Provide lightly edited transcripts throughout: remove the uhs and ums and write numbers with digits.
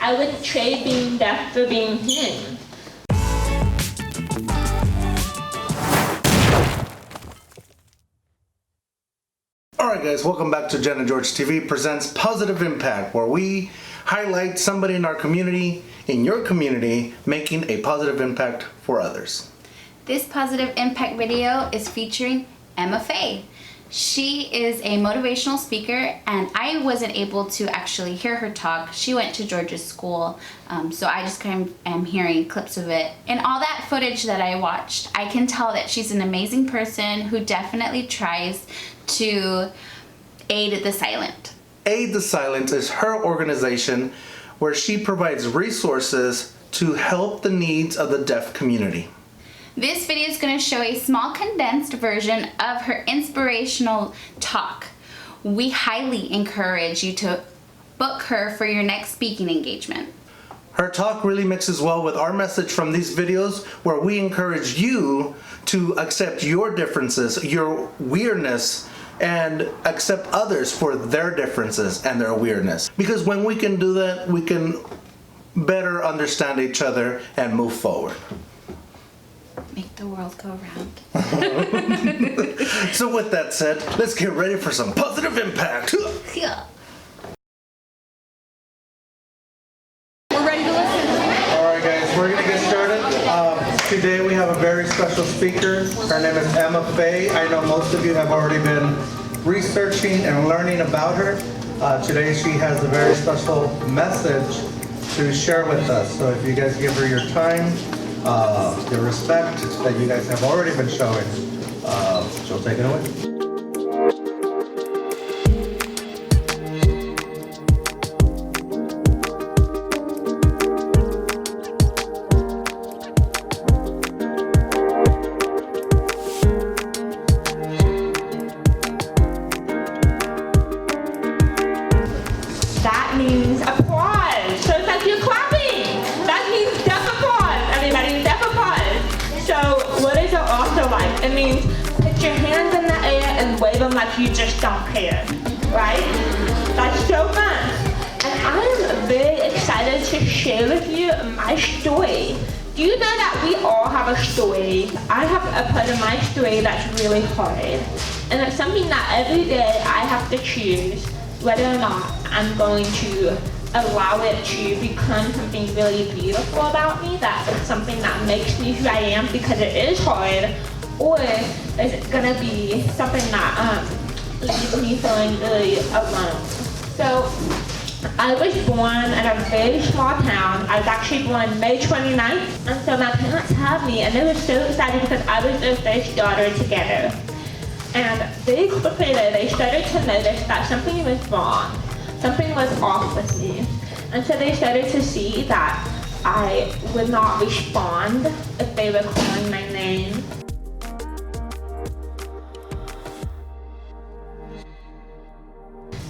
I wouldn't trade being deaf for being hearing. Alright guys, welcome back to JennandJorgeTV presents Positive Impact, where we highlight somebody in our community, in your community, making a positive impact for others. This positive impact video is featuring Emma Faye. She is a motivational speaker, and I wasn't able to actually hear her talk. She went to George's school, so I just kind of am hearing clips of it. And all that footage that I watched, I can tell that she's an amazing person who definitely tries to aid the silent. Aid the Silent is her organization where she provides resources to help the needs of the deaf community. This video is going to show a small condensed version of her inspirational talk. We highly encourage you to book her for your next speaking engagement. Her talk really mixes well with our message from these videos, where we encourage you to accept your differences, your weirdness, and accept others for their differences and their weirdness. Because when we can do that, we can better understand each other and move forward. Make the world go round. So with that said, let's get ready for some positive impact. Yeah. We're ready to listen. Alright guys, we're going to get started. Today we have a very special speaker. Her name is Emma Faye. I know most of you have already been researching and learning about her. Today she has a very special message to share with us. So if you guys give her your time, the respect that you guys have already been showing, she'll take it away. That means applause. So it's like you're clapping. That means deaf applause. Everybody, deaf applause. So what is it also like? It means put your hands in the air and wave them like you just don't care, right? That's so fun. And I am very excited to share with you my story. Do you know that we all have a story? I have a part of my story that's really hard. And it's something that every day I have to choose whether or not I'm going to allow it to become something really beautiful about me, that it's something that makes me who I am because it is hard, or is it gonna be something that leaves me feeling really alone. So I was born in a very small town. I was actually born May 29th, and so my parents had me, and they were so excited because I was their first daughter together. And very quickly they started to notice that something was wrong. Something was off with me. And so they started to see that I would not respond if they were calling my name.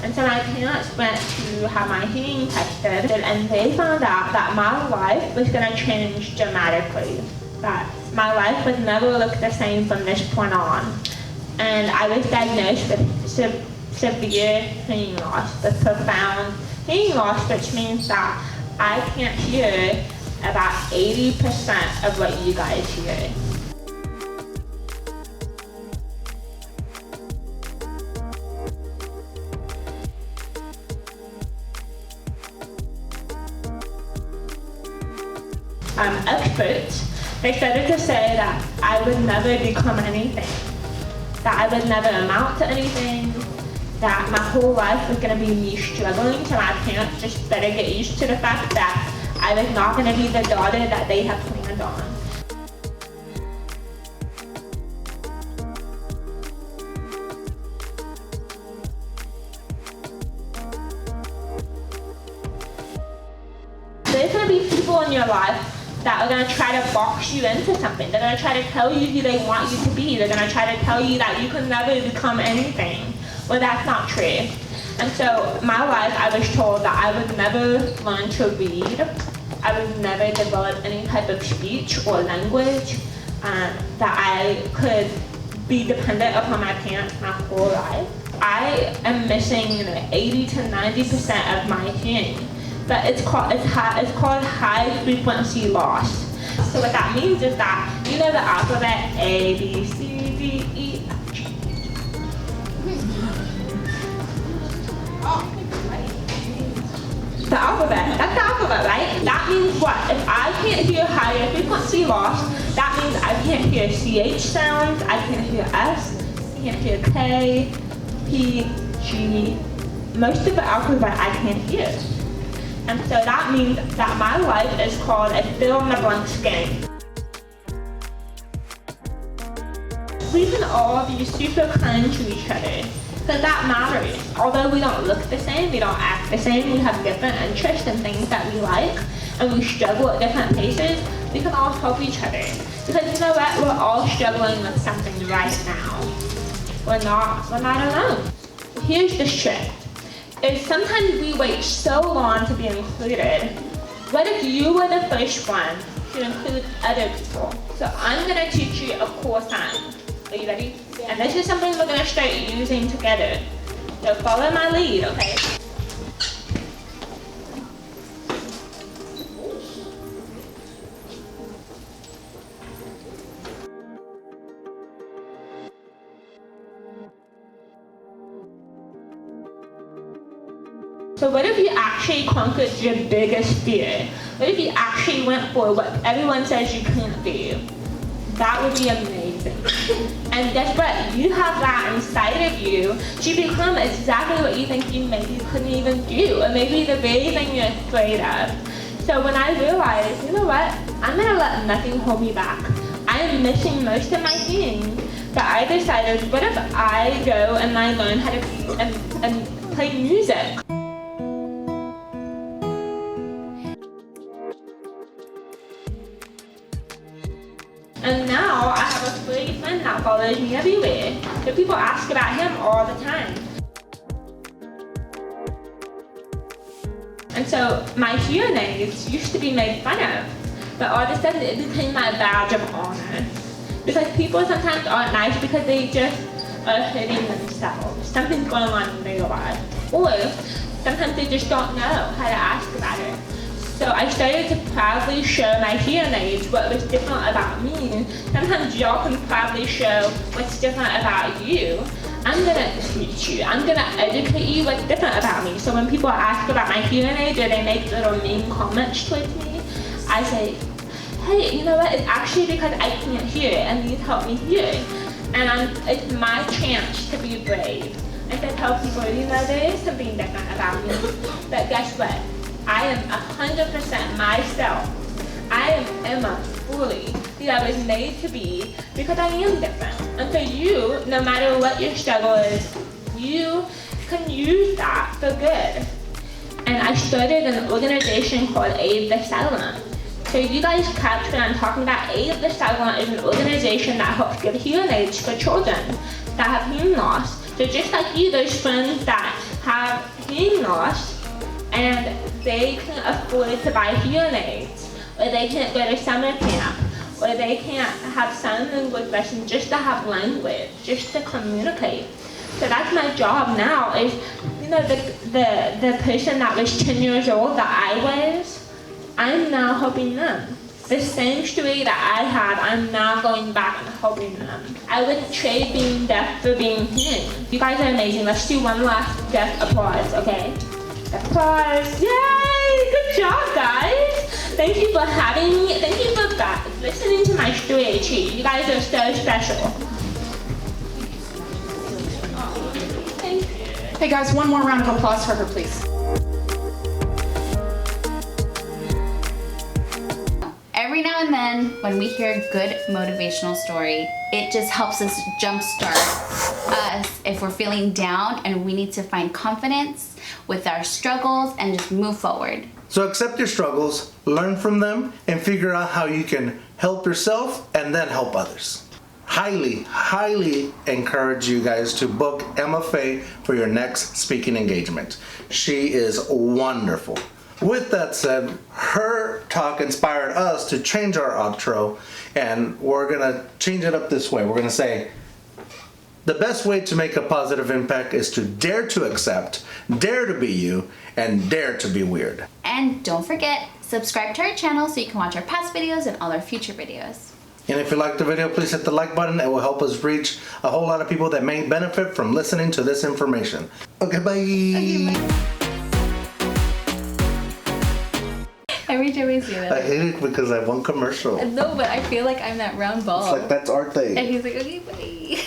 And so my parents went to have my hearing tested, and they found out that my life was going to change dramatically. That my life would never look the same from this point on. And I was diagnosed with severe hearing loss, with profound hearing loss, which means that I can't hear about 80% of what you guys hear. Experts, they started to say that I would never become anything, that I would never amount to anything, that my whole life was going to be me struggling, so my parents just better get used to the fact that I was not going to be the daughter that they had planned on. There's going to be people in your life that are going to try to box you into something. They're going to try to tell you who they want you to be. They're going to try to tell you that you can never become anything. Well, that's not true. And so my life, I was told that I would never learn to read. I would never develop any type of speech or language. That I could be dependent upon my parents my whole life. I am missing 80 to 90% of my hearing. but it's called high frequency loss. So what that means is that, you know the alphabet A, B, C, D, E, F, G. The alphabet, that's the alphabet, right? That means what? If I can't hear higher frequency loss, that means I can't hear CH sounds, I can't hear S, I can't hear K, P, G. Most of the alphabet I can't hear. And so that means that my life is called a fill-in-the-blanks game. We can all be super kind to each other, because that matters. Although we don't look the same, we don't act the same, we have different interests and things that we like, and we struggle at different paces, we can all help each other. Because you know what? We're all struggling with something right now. We're not alone. Here's the trick. Is sometimes we wait so long to be included. What if you were the first one to include other people? So I'm gonna teach you a cool sign. Are you ready? Yeah. And this is something we're gonna start using together. So follow my lead, okay? So what if you actually conquered your biggest fear? What if you actually went for what everyone says you can't do? That would be amazing. And guess what? You have that inside of you to become exactly what you think you maybe couldn't even do, or maybe the very thing you're afraid of. So when I realized, you know what? I'm gonna let nothing hold me back. I am missing most of my things, but I decided, what if I go and I learn how to and play music? And now I have a furry friend that follows me everywhere. So people ask about him all the time. And so my hearing aids used to be made fun of, but all of a sudden it became my badge of honor. Because people sometimes aren't nice because they just are hurting themselves. Something's going on in their life. Or sometimes they just don't know how to ask about it. So I started to proudly show my hearing aids what was different about me. Sometimes y'all can proudly show what's different about you. I'm gonna teach you, I'm gonna educate you what's different about me. So when people ask about my hearing aids or they make little mean comments towards me, I say, hey, you know what, it's actually because I can't hear it and you help me hear it. And it's my chance to be brave and to tell people, you know, there is something different about me. But guess what? I am 100% myself. I am Emma fully, who I was made to be, because I am different. And so you, no matter what your struggle is, you can use that for good. And I started an organization called Aid the Silent. So you guys catch what I'm talking about. Aid the Silent is an organization that helps give hearing aids for children that have hearing loss. So just like you, there's friends that have hearing loss, and they can't afford to buy hearing aids, or they can't go to summer camp, or they can't have sign language lessons just to have language, just to communicate. So that's my job now, is, you know, the person that was 10 years old that I was, I'm now helping them. The same story that I had, I'm now going back and helping them. I wouldn't trade being deaf for being hearing. You guys are amazing. Let's do one last deaf applause, okay? Applause, yay, good job guys. Thank you for having me. Thank you for listening to my story too. You guys are so special. Thank you. Hey guys, one more round of applause for her, please. Every now and then, when we hear a good motivational story, it just helps us jumpstart us if we're feeling down and we need to find confidence with our struggles and just move forward. So accept your struggles, learn from them, and figure out how you can help yourself and then help others. Highly encourage you guys to book Emma Faye for your next speaking engagement. She is wonderful. With that said, her talk inspired us to change our outro, and we're gonna change it up this way. We're gonna say, The best way to make a positive impact is to dare to accept, dare to be you, and dare to be weird. And don't forget, subscribe to our channel so you can watch our past videos and all our future videos. And if you liked the video, please hit the like button. It will help us reach a whole lot of people that may benefit from listening to this information. Okay, bye. Okay, bye. Every time I see that. I hate it because I won commercial. No, but I feel like I'm that round ball. It's like, that's our thing. And he's like, okay, bye.